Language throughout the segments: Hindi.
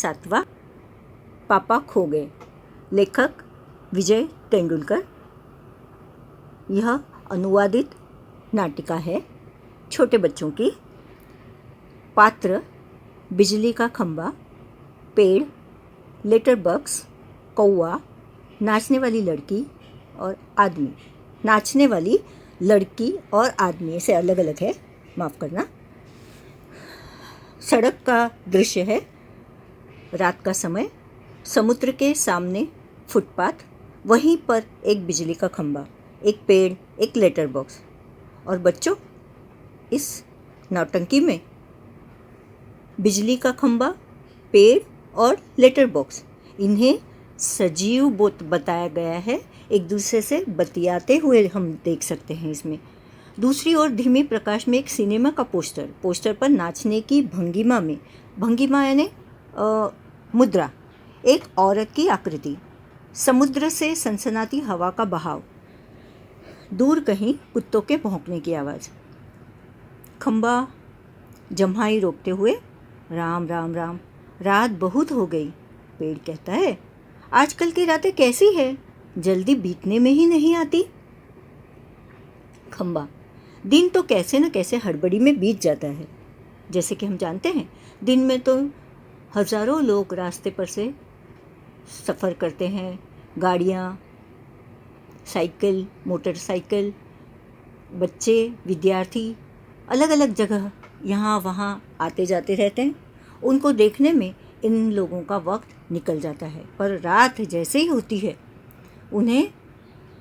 7वां पापा खो गए। लेखक विजय तेंदुलकर। यह अनुवादित नाटिका है छोटे बच्चों की। पात्र बिजली का खंबा, पेड़, लेटर बॉक्स, कौवा, नाचने वाली लड़की और आदमी। नाचने वाली लड़की और आदमी से अलग अलग है, माफ़ करना। सड़क का दृश्य है, रात का समय, समुद्र के सामने फुटपाथ, वहीं पर एक बिजली का खंबा, एक पेड़, एक लेटर बॉक्स। और बच्चों, इस नौटंकी में बिजली का खंबा, पेड़ और लेटर बॉक्स, इन्हें सजीव बताया गया है। एक दूसरे से बतियाते हुए हम देख सकते हैं इसमें। दूसरी ओर धीमे प्रकाश में एक सिनेमा का पोस्टर पर नाचने की भंगिमा यानी मुद्रा, एक औरत की आकृति, समुद्र से सनसनाती हवा का बहाव, दूर कहीं कुत्तों के भौंकने की आवाज़। खंबा जम्हाई रोकते हुए, राम राम राम, रात बहुत हो गई। पेड़ कहता है, आजकल की रातें कैसी है, जल्दी बीतने में ही नहीं आती। खंबा, दिन तो कैसे न कैसे हड़बड़ी में बीत जाता है। जैसे कि हम जानते हैं, दिन में तो हज़ारों लोग रास्ते पर से सफ़र करते हैं, गाड़ियाँ, साइकिल, मोटरसाइकिल, बच्चे, विद्यार्थी अलग अलग जगह यहाँ वहाँ आते जाते रहते हैं। उनको देखने में इन लोगों का वक्त निकल जाता है, पर रात जैसे ही होती है उन्हें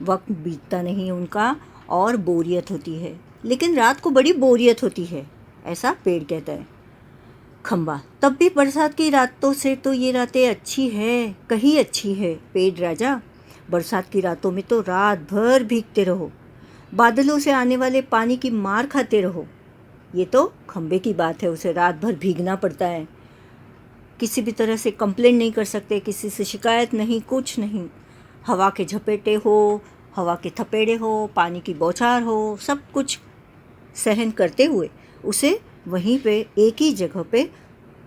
वक्त बीतता नहीं उनका, और बोरियत होती है। लेकिन रात को बड़ी बोरियत होती है, ऐसा पेड़ कहता है। खंबा, तब भी बरसात की रातों से तो ये रातें अच्छी है, कहीं अच्छी है पेड़ राजा। बरसात की रातों में तो रात भर भीगते रहो, बादलों से आने वाले पानी की मार खाते रहो। ये तो खंबे की बात है, उसे रात भर भीगना पड़ता है। किसी भी तरह से कंप्लेंट नहीं कर सकते, किसी से शिकायत नहीं, कुछ नहीं। हवा के झपेटे हो, हवा के थपेड़े हो, पानी की बौछार हो, सब कुछ सहन करते हुए उसे वहीं पे एक ही जगह पे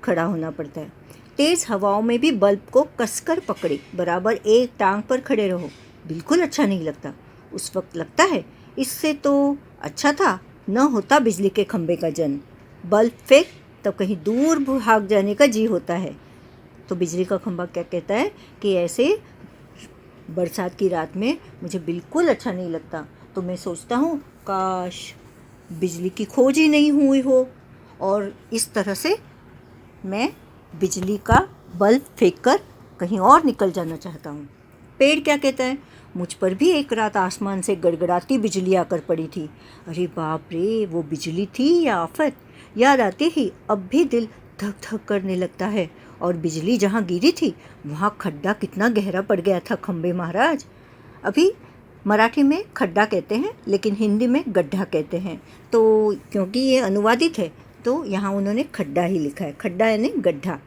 खड़ा होना पड़ता है। तेज़ हवाओं में भी बल्ब को कसकर पकड़े, बराबर एक टांग पर खड़े रहो, बिल्कुल अच्छा नहीं लगता। उस वक्त लगता है इससे तो अच्छा था न होता बिजली के खंबे का जन्म। बल्ब फेंक तब कहीं दूर भाग जाने का जी होता है। तो बिजली का खंबा क्या कहता है कि ऐसे बरसात की रात में मुझे बिल्कुल अच्छा नहीं लगता। तो मैं सोचता हूँ काश बिजली की खोज ही नहीं हुई हो, और इस तरह से मैं बिजली का बल्ब फेंककर कहीं और निकल जाना चाहता हूँ। पेड़ क्या कहता है, मुझ पर भी एक रात आसमान से गड़गड़ाती बिजली आकर पड़ी थी। अरे बाप रे, वो बिजली थी या आफत, याद आते ही अब भी दिल धक धक करने लगता है। और बिजली जहाँ गिरी थी वहाँ खड्डा कितना गहरा पड़ गया था खंबे महाराज। अभी मराठी में खड्डा कहते हैं, लेकिन हिंदी में गड्ढा कहते हैं। तो क्योंकि ये अनुवादित है तो यहाँ उन्होंने खड्डा ही लिखा है, खड्डा यानी गड्ढा।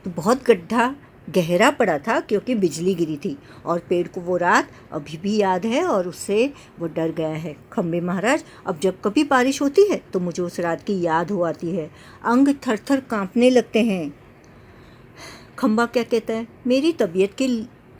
तो बहुत गड्ढा गहरा पड़ा था क्योंकि बिजली गिरी थी, और पेड़ को वो रात अभी भी याद है और उससे वो डर गया है। खंबे महाराज, अब जब कभी बारिश होती है तो मुझे उस रात की याद हो आती है, अंग थर थर काँपने लगते हैं। खंबा क्या कहता है, मेरी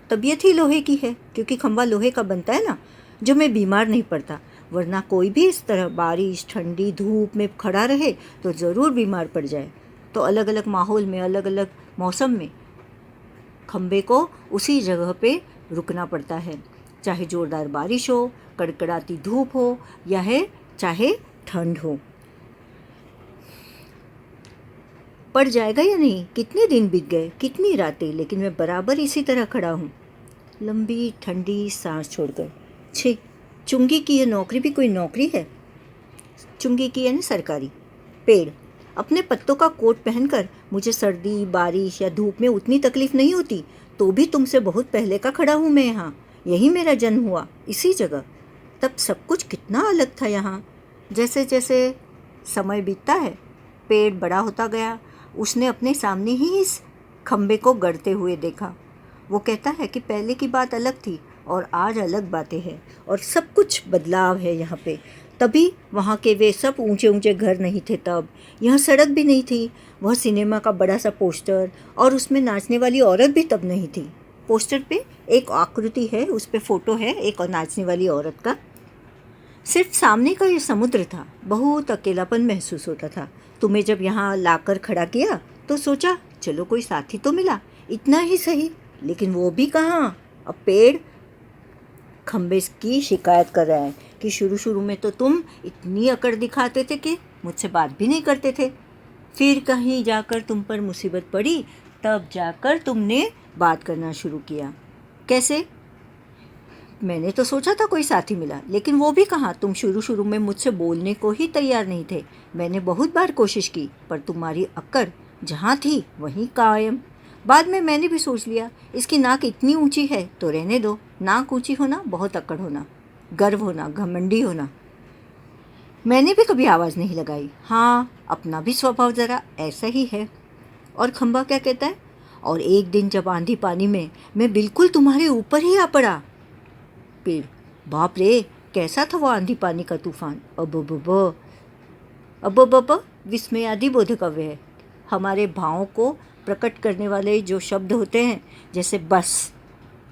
तबीयत ही लोहे की है, क्योंकि खंबा लोहे का बनता है ना, जो मैं बीमार नहीं पड़ता। वरना कोई भी इस तरह बारिश, ठंडी, धूप में खड़ा रहे तो ज़रूर बीमार पड़ जाए। तो अलग अलग माहौल में, अलग अलग मौसम में खंबे को उसी जगह पे रुकना पड़ता है, चाहे ज़ोरदार बारिश हो, कड़कड़ाती धूप हो, या चाहे ठंड हो। पड़ जाएगा या नहीं, कितने दिन बीत गए, कितनी रातें, लेकिन मैं बराबर इसी तरह खड़ा हूँ, लंबी ठंडी सांस छोड़कर। छे, चुंगी की यह नौकरी भी कोई नौकरी है? चुंगी की यानी सरकारी। पेड़, अपने पत्तों का कोट पहनकर मुझे सर्दी, बारिश या धूप में उतनी तकलीफ नहीं होती, तो भी तुमसे बहुत पहले का खड़ा हूँ मैं यहाँ। यही मेरा जन्म हुआ, इसी जगह। तब सब कुछ कितना अलग था यहाँ। जैसे जैसे समय बीतता है, पेड़ बड़ा होता गया। उसने अपने सामने ही इस खंबे को गड़ते हुए देखा। वो कहता है कि पहले की बात अलग थी और आज अलग बातें हैं, और सब कुछ बदलाव है यहाँ पे। तभी वहाँ के वे सब ऊंचे ऊंचे घर नहीं थे तब, यहाँ सड़क भी नहीं थी, वह सिनेमा का बड़ा सा पोस्टर और उसमें नाचने वाली औरत भी तब नहीं थी। पोस्टर पे एक आकृति है, उस पे फोटो है एक और नाचने वाली औरत का। सिर्फ सामने का ये समुद्र था। बहुत अकेलापन महसूस होता था। तुम्हें जब यहाँ लाकर खड़ा किया तो सोचा चलो कोई साथी तो मिला, इतना ही सही। लेकिन वो भी कहाँ। अब पेड़ खम्बे की शिकायत कर रहा है कि शुरू शुरू में तो तुम इतनी अकड़ दिखाते थे कि मुझसे बात भी नहीं करते थे, फिर कहीं जाकर तुम पर मुसीबत पड़ी, तब जाकर तुमने बात करना शुरू किया। कैसे? मैंने तो सोचा था कोई साथी मिला, लेकिन वो भी कहाँ। तुम शुरू शुरू में मुझसे बोलने को ही तैयार नहीं थे। मैंने बहुत बार कोशिश की, पर तुम्हारी अक्कड़ जहाँ थी वहीं कायम। बाद में मैंने भी सोच लिया इसकी नाक इतनी ऊंची है तो रहने दो। नाक ऊंची होना बहुत अक्कड़ होना, गर्व होना, घमंडी होना। मैंने भी कभी आवाज़ नहीं लगाई। हाँ, अपना भी स्वभाव ज़रा ऐसा ही है। और खंबा क्या कहता है? और एक दिन जब आंधी पानी में मैं बिल्कुल तुम्हारे ऊपर ही आ पड़ा। पेड़, बाप रे, कैसा था वो आंधी पानी का तूफान। अब विस्मयादि बोधकव्य है। हमारे भावों को प्रकट करने वाले जो शब्द होते हैं, जैसे बस,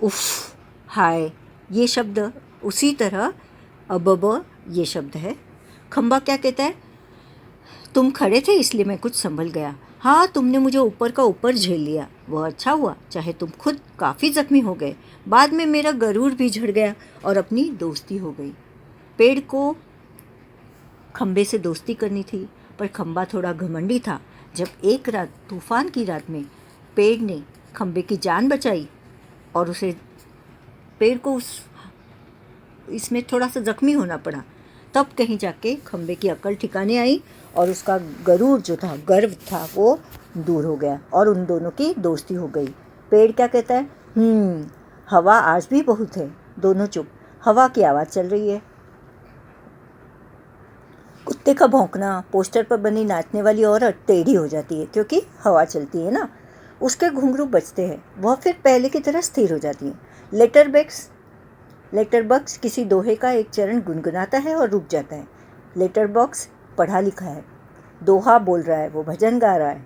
उफ, हाय, ये शब्द उसी तरह अब ये शब्द है। खंबा क्या कहता है? तुम खड़े थे इसलिए मैं कुछ संभल गया। हाँ, तुमने मुझे ऊपर का ऊपर झेल लिया, वह अच्छा हुआ, चाहे तुम खुद काफ़ी जख्मी हो गए। बाद में मेरा गरूर भी झड़ गया और अपनी दोस्ती हो गई। पेड़ को खंबे से दोस्ती करनी थी, पर खंबा थोड़ा घमंडी था। जब एक रात, तूफान की रात में, पेड़ ने खंबे की जान बचाई और पेड़ को इसमें थोड़ा सा जख्मी होना पड़ा, तब कहीं जाके खंबे की अकल ठिकाने आई और उसका गरूर जो था, गर्व था, वो दूर हो गया और उन दोनों की दोस्ती हो गई। पेड़ क्या कहता है? हवा आज भी बहुत है। दोनों चुप। हवा की आवाज़ चल रही है। कुत्ते का भौंकना। पोस्टर पर बनी नाचने वाली औरत टेढ़ी हो जाती है क्योंकि हवा चलती है ना। उसके घुंघरू बजते हैं, वह फिर पहले की तरह स्थिर हो जाती है। लेटर बॉक्स किसी दोहे का एक चरण गुनगुनाता है और रुक जाता है। लेटर बॉक्स पढ़ा लिखा है, दोहा बोल रहा है, वो भजन गा रहा है।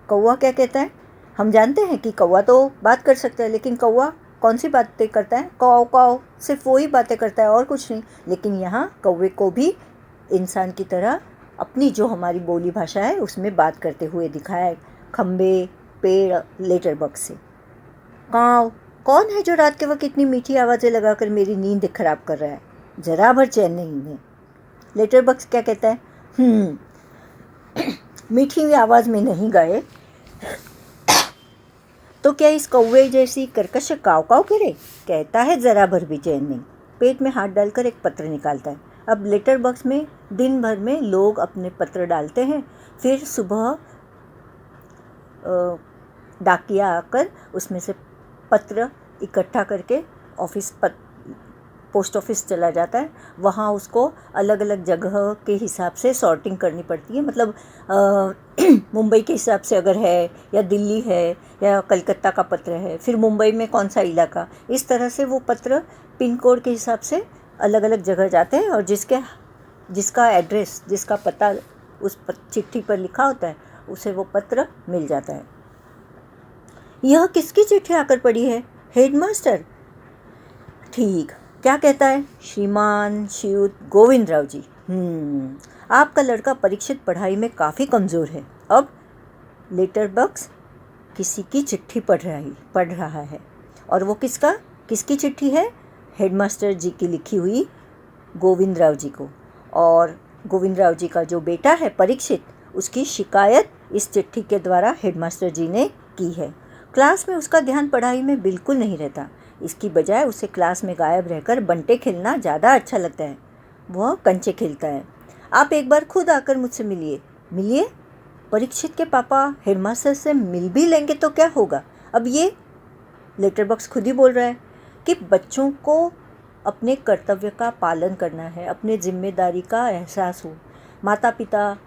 कौवा क्या कहता है? हम जानते हैं कि कौवा तो बात कर सकता है, लेकिन कौवा कौन सी बातें करता है? काव काव, सिर्फ वही बातें करता है और कुछ नहीं। लेकिन यहाँ कौवे को भी इंसान की तरह अपनी जो हमारी बोली भाषा है उसमें बात करते हुए दिखाया है। खंबे, पेड़, लेटर बॉक्स से। काव, कौन है जो रात के वक्त इतनी मीठी आवाज़ें लगाकर मेरी नींद खराब कर रहा है? जरा भर चैन नहीं है। लेटर बॉक्स क्या कहता है? मीठी आवाज़ में नहीं गाए तो क्या इस कौवे जैसी कर्कश काव काव करे? कहता है जरा भर भी चैन नहीं। पेट में हाथ डालकर एक पत्र निकालता है। अब लेटर बॉक्स में दिन भर में लोग अपने पत्र डालते हैं, फिर सुबह डाकिया आकर उसमें से पत्र इकट्ठा करके पोस्ट ऑफिस चला जाता है। वहाँ उसको अलग अलग जगह के हिसाब से सॉर्टिंग करनी पड़ती है। मतलब मुंबई के हिसाब से अगर है, या दिल्ली है, या कलकत्ता का पत्र है, फिर मुंबई में कौन सा इलाका, इस तरह से वो पत्र पिन कोड के हिसाब से अलग अलग जगह जाते हैं और जिसका एड्रेस, जिसका पता उस चिट्ठी पर लिखा होता है, उसे वो पत्र मिल जाता है। यह किसकी चिट्ठी आकर पड़ी है? हेडमास्टर। ठीक, क्या कहता है? श्रीमान श्रीयुत गोविंद राव जी, आपका लड़का परीक्षित पढ़ाई में काफ़ी कमज़ोर है। अब लेटर बॉक्स किसी की चिट्ठी पढ़ रहा है। और वो किसकी चिट्ठी है? हेडमास्टर जी की लिखी हुई गोविंद राव जी को। और गोविंद राव जी का जो बेटा है परीक्षित, उसकी शिकायत इस चिट्ठी के द्वारा हेडमास्टर जी ने की है। क्लास में उसका ध्यान पढ़ाई में बिल्कुल नहीं रहता। इसकी बजाय उसे क्लास में गायब रहकर बंटे खेलना ज़्यादा अच्छा लगता है। वह कंचे खेलता है। आप एक बार खुद आकर मुझसे मिलिए। परीक्षित के पापा हेडमास्टर से मिल भी लेंगे तो क्या होगा? अब ये लेटर बॉक्स खुद ही बोल रहा है कि बच्चों को अपने कर्तव्य का पालन करना है, अपने जिम्मेदारी का एहसास हो। माता पिता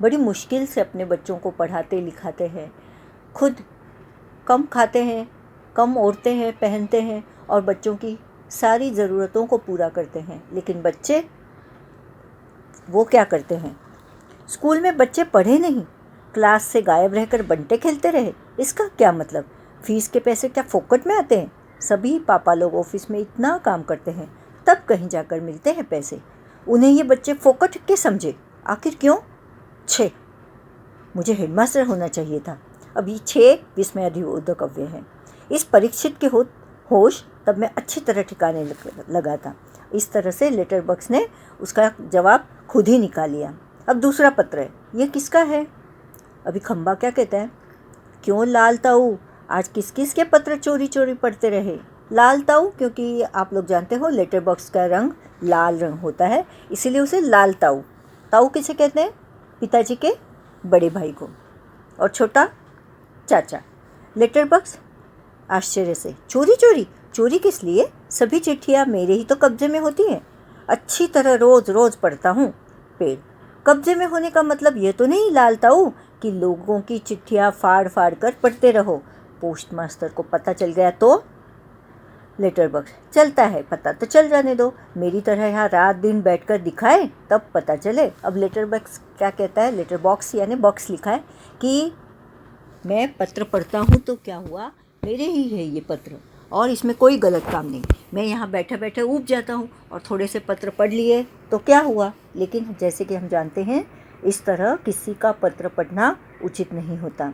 बड़ी मुश्किल से अपने बच्चों को पढ़ाते लिखाते हैं, खुद कम खाते हैं, कम ओढ़ते हैं, पहनते हैं और बच्चों की सारी ज़रूरतों को पूरा करते हैं, लेकिन बच्चे वो क्या करते हैं? स्कूल में बच्चे पढ़े नहीं, क्लास से गायब रहकर बंटे खेलते रहे, इसका क्या मतलब? फीस के पैसे क्या फोकट में आते हैं? सभी पापा लोग ऑफिस में इतना काम करते हैं, तब कहीं जाकर मिलते हैं पैसे। उन्हें ये बच्चे फोकट के समझे, आखिर क्यों? छे, मुझे हेडमास्टर होना चाहिए था। अभी 6 विस्मयाधिकव्य हैं। इस परीक्षित के होश तब मैं अच्छी तरह ठिकाने लगा था। इस तरह से लेटर बॉक्स ने उसका जवाब खुद ही निकाल लिया। अब दूसरा पत्र है, ये किसका है? अभी खंबा क्या कहता है? क्यों लाल ताऊ, आज किस किस के पत्र चोरी चोरी पढ़ते रहे? लाल ताऊ, क्योंकि आप लोग जानते हो लेटर बॉक्स का रंग लाल रंग होता है, इसीलिए उसे लाल ताऊ। ताऊ किसे कहते हैं? पिताजी के बड़े भाई को। और छोटा चाचा। लेटर बॉक्स आश्चर्य से, चोरी चोरी? चोरी किस लिए? सभी चिट्ठियाँ मेरे ही तो कब्जे में होती हैं, अच्छी तरह रोज़ रोज़ पढ़ता हूँ। पेड़, कब्जे में होने का मतलब ये तो नहीं लाल ताऊ कि लोगों की चिट्ठियाँ फाड़ फाड़ कर पढ़ते रहो, पोस्ट मास्टर को पता चल गया तो? लेटर बॉक्स, चलता है, पता तो चल जाने दो, मेरी तरह यहाँ रात दिन बैठकर दिखाए तब पता चले। अब लेटर बॉक्स क्या कहता है? लेटर बॉक्स यानी बॉक्स लिखा है कि मैं पत्र पढ़ता हूँ तो क्या हुआ, मेरे ही है ये पत्र और इसमें कोई गलत काम नहीं। मैं यहाँ बैठे बैठे ऊब जाता हूँ और थोड़े से पत्र पढ़ लिए तो क्या हुआ। लेकिन जैसे कि हम जानते हैं, इस तरह किसी का पत्र पढ़ना उचित नहीं होता।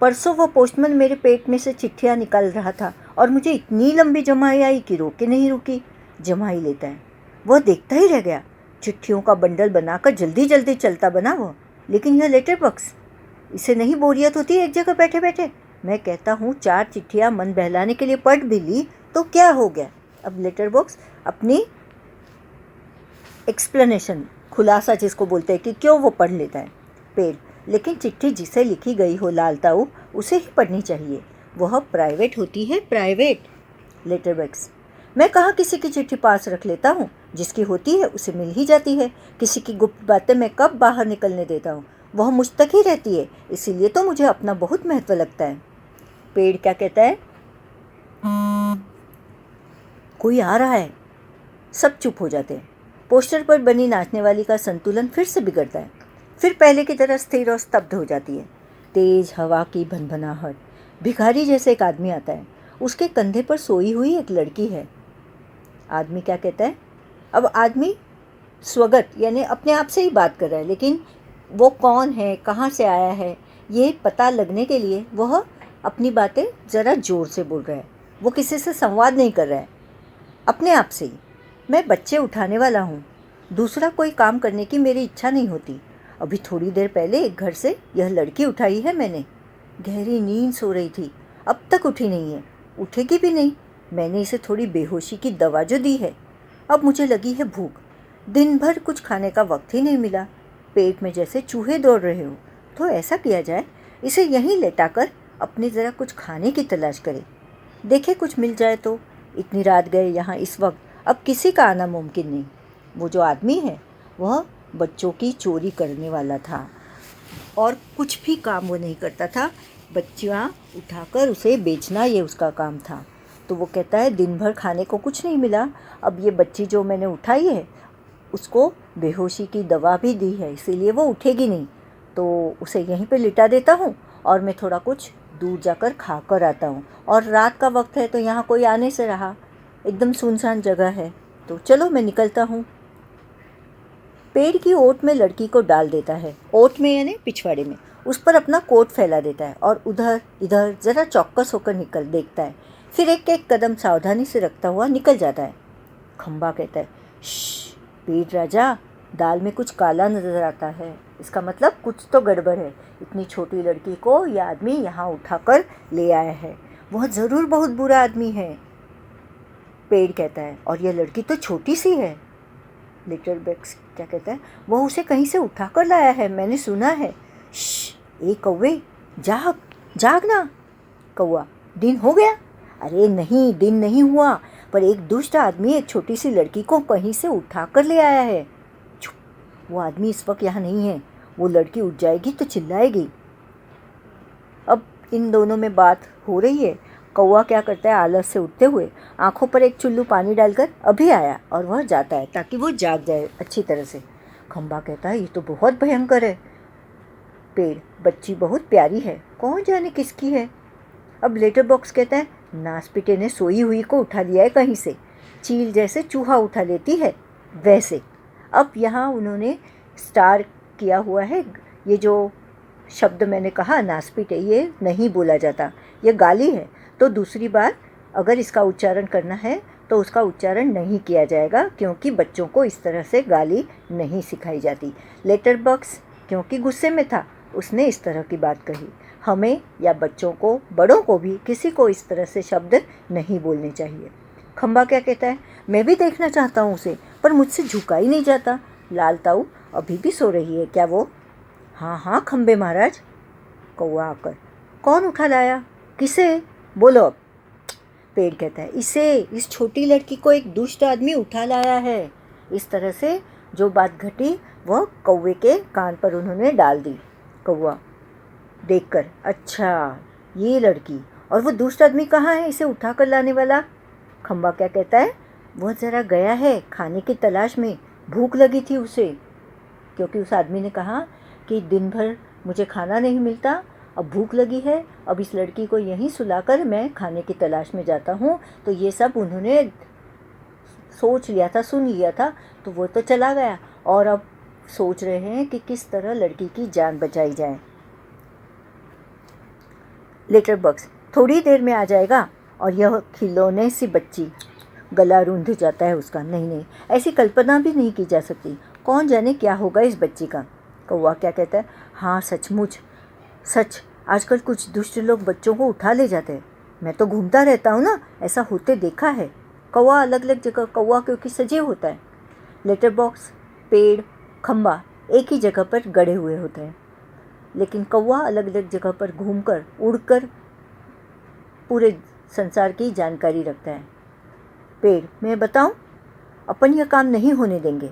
परसों वो पोस्टमैन मेरे पेट में से चिट्ठियाँ निकाल रहा था और मुझे इतनी लंबी जमाई आई कि रोके नहीं रुकी। जमाई लेता है, वह देखता ही रह गया। चिट्ठियों का बंडल बनाकर जल्दी जल्दी चलता बना वो। लेकिन यह लेटर बॉक्स, इसे नहीं बोरियत होती एक जगह बैठे बैठे? मैं कहता हूँ 4 चिट्ठियाँ मन बहलाने के लिए पढ़ भी ली तो क्या हो गया। अब लेटर बॉक्स अपनी एक्सप्लेनेशन, खुलासा जिसको बोलते हैं कि क्यों वो पढ़ लेता है। पेड़, लेकिन चिट्ठी जिसे लिखी गई हो लाल ताऊ, उसे ही पढ़नी चाहिए, वह प्राइवेट होती है, प्राइवेट। लेटर बॉक्स, मैं कहाँ किसी की चिट्ठी पास रख लेता हूँ, जिसकी होती है उसे मिल ही जाती है। किसी की गुप्त बातें मैं कब बाहर निकलने देता हूँ, वह मुझ तक ही रहती है, इसीलिए तो मुझे अपना बहुत महत्व लगता है। पेड़ क्या कहता है? कोई आ रहा है। सब चुप हो जाते हैं। पोस्टर पर बनी नाचने वाली का संतुलन फिर से बिगड़ता है, फिर पहले की तरह स्थिर और स्तब्ध हो जाती है। तेज हवा की भनभनाहट। भिखारी जैसे एक आदमी आता है, उसके कंधे पर सोई हुई एक लड़की है। आदमी क्या कहता है? अब आदमी स्वगत यानी अपने आप से ही बात कर रहा है, लेकिन वो कौन है, कहाँ से आया है, ये पता लगने के लिए वह अपनी बातें ज़रा ज़ोर से बोल रहा है। वो किसी से संवाद नहीं कर रहा है, अपने आप से ही। मैं बच्चे उठाने वाला हूँ, दूसरा कोई काम करने की मेरी इच्छा नहीं होती। अभी थोड़ी देर पहले एक घर से यह लड़की उठाई है मैंने। गहरी नींद सो रही थी, अब तक उठी नहीं है, उठेगी भी नहीं। मैंने इसे थोड़ी बेहोशी की दवा जो दी है। अब मुझे लगी है भूख, दिन भर कुछ खाने का वक्त ही नहीं मिला, पेट में जैसे चूहे दौड़ रहे हो। तो ऐसा किया जाए, इसे यहीं लेटाकर अपने ज़रा कुछ खाने की तलाश करे, देखे कुछ मिल जाए तो। इतनी रात गए यहाँ इस वक्त, अब किसी का आना मुमकिन नहीं। वो जो आदमी है वह बच्चों की चोरी करने वाला था और कुछ भी काम वो नहीं करता था, बच्चियाँ उठाकर उसे बेचना ये उसका काम था। तो वो कहता है दिन भर खाने को कुछ नहीं मिला, अब ये बच्ची जो मैंने उठाई है उसको बेहोशी की दवा भी दी है, इसीलिए वो उठेगी नहीं, तो उसे यहीं पे लिटा देता हूँ और मैं थोड़ा कुछ दूर जाकर खा कर आता हूँ। और रात का वक्त है तो यहाँ कोई आने से रहा, एकदम सुनसान जगह है, तो चलो मैं निकलता हूँ। पेड़ की ओट में लड़की को डाल देता है, ओट में यानी पिछवाड़े में, उस पर अपना कोट फैला देता है और उधर इधर ज़रा चौकस होकर निकल देखता है, फिर एक एक कदम सावधानी से रखता हुआ निकल जाता है। खंबा कहता है, श्श पेड़ राजा, दाल में कुछ काला नज़र आता है, इसका मतलब कुछ तो गड़बड़ है। इतनी छोटी लड़की को यह आदमी यहाँ उठाकर ले आया है, वह ज़रूर बहुत बुरा आदमी है। पेड़ कहता है, और यह लड़की तो छोटी सी है। लेटर बॉक्स क्या कहता है? वह उसे कहीं से उठा कर लाया है, मैंने सुना है। श्श ए कौवे, जाग जाग ना। कौवा, दिन हो गया? अरे नहीं, दिन नहीं हुआ, पर एक दुष्ट आदमी एक छोटी सी लड़की को कहीं से उठा कर ले आया है। चुप, वो आदमी इस वक्त यहाँ नहीं है, वो लड़की उठ जाएगी तो चिल्लाएगी। अब इन दोनों में बात हो रही है, कौवा क्या करता है, आलस से उठते हुए आंखों पर एक चुल्लू पानी डालकर अभी आया और वह जाता है ताकि वो जाग जाए अच्छी तरह से। खंबा कहता है ये तो बहुत भयंकर है। पेड़, बच्ची बहुत प्यारी है, कौन जाने किसकी है। अब लेटर बॉक्स कहता है नासपीटे ने सोई हुई को उठा लिया है कहीं से, चील जैसे चूहा उठा लेती है वैसे। अब यहाँ उन्होंने स्टार किया हुआ है। ये जो शब्द मैंने कहा नासपीटे, ये नहीं बोला जाता, ये गाली है। तो दूसरी बार अगर इसका उच्चारण करना है तो उसका उच्चारण नहीं किया जाएगा, क्योंकि बच्चों को इस तरह से गाली नहीं सिखाई जाती। लेटर बॉक्स क्योंकि गुस्से में था, उसने इस तरह की बात कही। हमें या बच्चों को, बड़ों को भी किसी को इस तरह से शब्द नहीं बोलने चाहिए। खंबा क्या कहता है, मैं भी देखना चाहता हूँ उसे, पर मुझसे झुका ही नहीं जाता। लाल ताऊ अभी भी सो रही है क्या वो? हाँ हाँ खंबे महाराज। कौवा आकर, कौन उठा लाया, किसे, बोलो अब। पेड़ कहता है इसे, इस छोटी लड़की को एक दुष्ट आदमी उठा लाया है। इस तरह से जो बात घटी वह कौवे के कान पर उन्होंने डाल दी। कौवा देखकर, अच्छा ये लड़की, और वो दुष्ट आदमी कहाँ है इसे उठा कर लाने वाला? खंबा क्या कहता है, वह ज़रा गया है खाने की तलाश में, भूख लगी थी उसे, क्योंकि उस आदमी ने कहा कि दिन भर मुझे खाना नहीं मिलता, अब भूख लगी है, अब इस लड़की को यहीं सुलाकर मैं खाने की तलाश में जाता हूँ। तो ये सब उन्होंने सोच लिया था, सुन लिया था, तो वो तो चला गया और अब सोच रहे हैं कि किस तरह लड़की की जान बचाई जाए। लेटर बॉक्स थोड़ी देर में आ जाएगा और यह खिलौने सी बच्ची, गला रूंध जाता है उसका। नहीं नहीं, ऐसी कल्पना भी नहीं की जा सकती, कौन जाने क्या होगा इस बच्ची का। कौवा क्या कहता है, हाँ सचमुच सच, आजकल कुछ दुष्ट लोग बच्चों को उठा ले जाते हैं, मैं तो घूमता रहता हूँ ना, ऐसा होते देखा है। कौवा अलग अलग जगह, कौवा क्योंकि सजीव होता है। लेटर बॉक्स, पेड़, खंबा एक ही जगह पर गड़े हुए होते हैं, लेकिन कौवा अलग अलग जगह पर घूमकर, उड़कर पूरे संसार की जानकारी रखता है। पेड़, मैं बताऊं, अपन यह काम नहीं होने देंगे।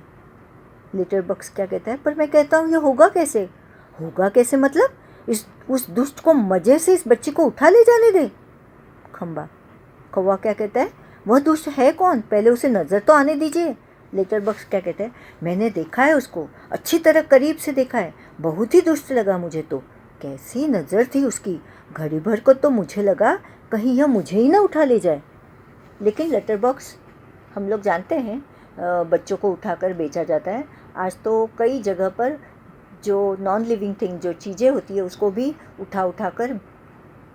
लेटर बॉक्स क्या कहता है, पर मैं कहता हूँ यह होगा कैसे? होगा कैसे मतलब, उस दुष्ट को मज़े से इस बच्ची को उठा ले जाने दे। खंबा, कौवा क्या कहता है, वह दुष्ट है कौन, पहले उसे नज़र तो आने दीजिए। लेटर बॉक्स क्या कहता है, मैंने देखा है उसको, अच्छी तरह करीब से देखा है, बहुत ही दुष्ट लगा मुझे तो। कैसी नज़र थी उसकी, घड़ी भर को तो मुझे लगा कहीं यह मुझे ही ना उठा ले जाए। लेकिन लेटर बॉक्स हम लोग जानते हैं बच्चों को उठाकर बेचा जाता है। आज तो कई जगह पर जो नॉन लिविंग थिंग, जो चीज़ें होती है, उसको भी उठा कर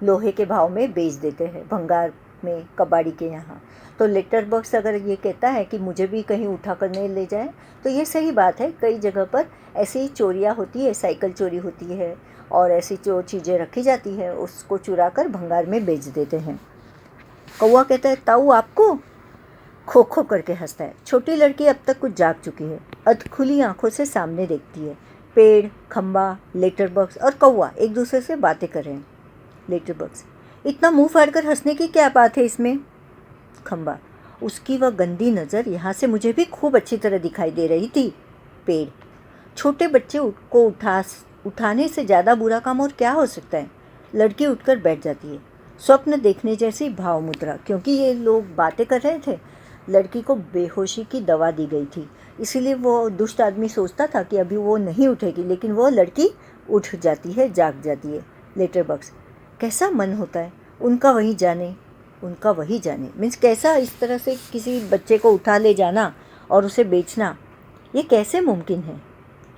लोहे के भाव में बेच देते हैं, भंगार में, कबाड़ी के यहाँ। तो लेटर बॉक्स अगर ये कहता है कि मुझे भी कहीं उठा कर नहीं ले जाए, तो ये सही बात है। कई जगह पर ऐसी चोरियाँ होती है, साइकिल चोरी होती है और ऐसी जो चीज़ें रखी जाती है उसको चुरा कर भंगार में बेच देते हैं। कौवा कहता है ताऊ आपको, खो खो करके हंसता है। छोटी लड़की अब तक कुछ जाग चुकी है, अधखुली आंखों से सामने देखती है। पेड़, खंबा, लेटर बॉक्स और कौवा एक दूसरे से बातें कर रहे हैं। लेटर बॉक्स, इतना मुंह फाड़कर हंसने की क्या बात है इसमें? खंबा, उसकी वह गंदी नज़र यहाँ से मुझे भी खूब अच्छी तरह दिखाई दे रही थी। पेड़, छोटे बच्चे को उठाने से ज़्यादा बुरा काम और क्या हो सकता है? लड़की उठकर बैठ जाती है, स्वप्न देखने जैसी भाव मुद्रा, क्योंकि ये लोग बातें कर रहे थे। लड़की को बेहोशी की दवा दी गई थी, इसीलिए वो दुष्ट आदमी सोचता था कि अभी वो नहीं उठेगी, लेकिन वो लड़की उठ जाती है, जाग जाती है। लेटर बॉक्स, कैसा मन होता है, उनका वही जाने, उनका वही जाने। मीन्स कैसा इस तरह से किसी बच्चे को उठा ले जाना और उसे बेचना, ये कैसे मुमकिन है?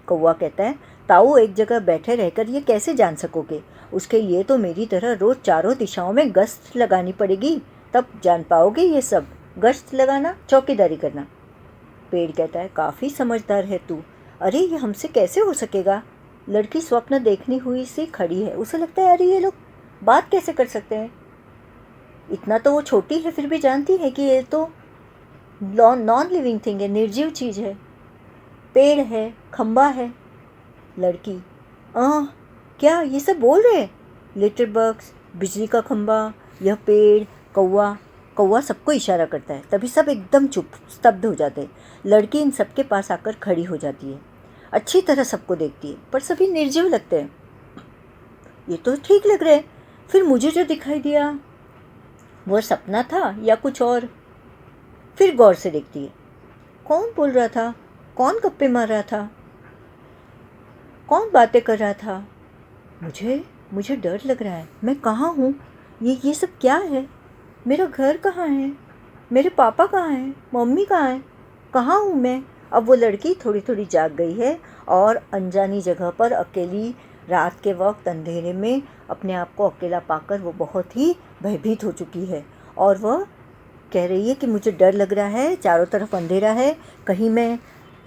कौवा कहता है ताऊ एक जगह बैठे रहकर ये कैसे जान सकोगे, उसके लिए तो मेरी तरह रोज़ चारों दिशाओं में गश्त लगानी पड़ेगी, तब जान पाओगे ये सब। गश्त लगाना, चौकीदारी करना। पेड़ कहता है काफ़ी समझदार है तू, अरे ये हमसे कैसे हो सकेगा? लड़की स्वप्न देखनी हुई सी खड़ी है, उसे लगता है अरे ये लोग बात कैसे कर सकते हैं। इतना तो वो छोटी है फिर भी जानती है कि ये तो नॉन लिविंग थिंग है, निर्जीव चीज़ है। पेड़ है, खंबा है। लड़की, क्या ये सब बोल रहे हैं? लेटर बॉक्स, बिजली का खंबा, यह पेड़, कौवा। कौवा सबको इशारा करता है, तभी सब एकदम चुप, स्तब्ध हो जाते हैं। लड़की इन सबके पास आकर खड़ी हो जाती है, अच्छी तरह सबको देखती है, पर सभी निर्जीव लगते हैं। ये तो ठीक लग रहे हैं, फिर मुझे जो दिखाई दिया। वह सपना था या कुछ और? फिर गौर से देखती है, कौन बोल रहा था, कौन गप्पे मार रहा था, कौन बातें कर रहा था? मुझे मुझे डर लग रहा है। मैं कहाँ हूँ? ये सब क्या है? मेरा घर कहाँ है? मेरे पापा कहाँ हैं? मम्मी कहाँ है? कहाँ हूँ मैं? अब वो लड़की थोड़ी थोड़ी जाग गई है और अनजानी जगह पर अकेली रात के वक्त अंधेरे में अपने आप को अकेला पाकर वो बहुत ही भयभीत हो चुकी है। और वह कह रही है कि मुझे डर लग रहा है, चारों तरफ अंधेरा है, कहीं मैं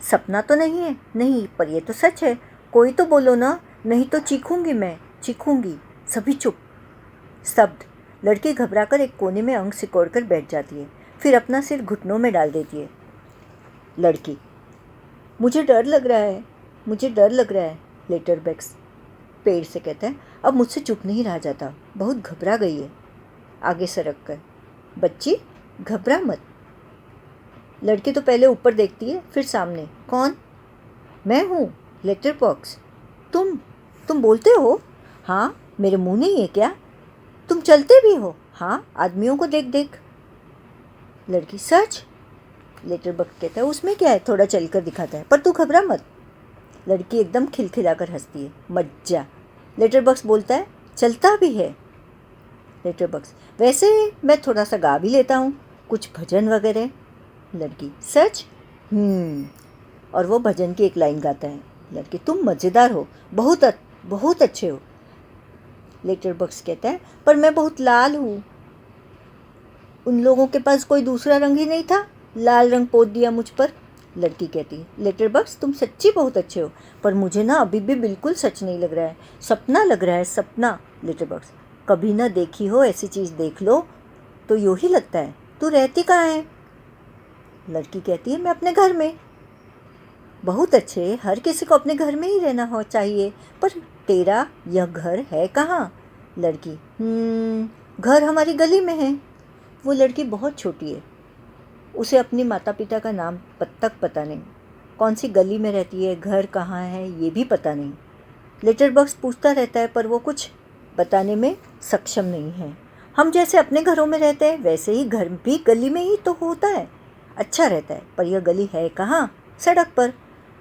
सपना तो नहीं है? नहीं, पर ये तो सच है। कोई तो बोलो ना, नहीं तो चीखूंगी मैं, चीखूंगी। सभी चुप। स्तब्ध। लड़की घबराकर एक कोने में अंग सिकोड़कर बैठ जाती है, फिर अपना सिर घुटनों में डाल देती है। लड़की, मुझे डर लग रहा है, मुझे डर लग रहा है। लेटरबैक्स पेड़ से कहता है, अब मुझसे चुप नहीं रहा जाता, बहुत घबरा गई है। आगे सरक कर, बच्ची घबरा मत। लड़की तो पहले ऊपर देखती है, फिर सामने। कौन? मैं हूँ, लेटरबॉक्स। तुम बोलते हो? हाँ, मेरे मुंह नहीं है क्या? तुम चलते भी हो? हाँ, आदमियों को देख देख। लड़की, सच? लेटरबॉक्स कहता है, उसमें क्या है, थोड़ा चलकर दिखाता है, पर तू घबरा मत। लड़की एकदम खिलखिलाकर हंसती है, मज्जा। लेटरबॉक्स बोलता है, चलता भी है। लेटरबॉक्स, वैसे मैं थोड़ा सा गा भी लेता हूँ, कुछ भजन वगैरह। लड़की, सच? और वो भजन की एक लाइन गाता है। लड़की, तुम मज़ेदार हो, बहुत अच्छे हो। लेटरबॉक्स कहता है, पर मैं बहुत लाल हूँ। उन लोगों के पास कोई दूसरा रंग ही नहीं था, लाल रंग पोत दिया मुझ पर। लड़की कहती है, लेटरबॉक्स तुम सच्ची बहुत अच्छे हो, पर मुझे ना अभी भी बिल्कुल सच नहीं लग रहा है, सपना लग रहा है, सपना। लेटरबॉक्स, कभी ना देखी हो ऐसी चीज़ देख लो तो यूँ ही लगता है। तू रहती कहाँ है? लड़की कहती है, मैं अपने घर में। बहुत अच्छे, हर किसी को अपने घर में ही रहना हो चाहिए, पर तेरा यह घर है कहाँ? लड़की, घर हमारी गली में है। वो लड़की बहुत छोटी है, उसे अपनी माता पिता का नाम तक पता नहीं, कौन सी गली में रहती है, घर कहाँ है, ये भी पता नहीं। लेटरबॉक्स पूछता रहता है, पर वो कुछ बताने में सक्षम नहीं है। हम जैसे अपने घरों में रहते हैं, वैसे ही घर भी गली में ही तो होता है, अच्छा रहता है। पर यह गली है कहाँ? सड़क पर।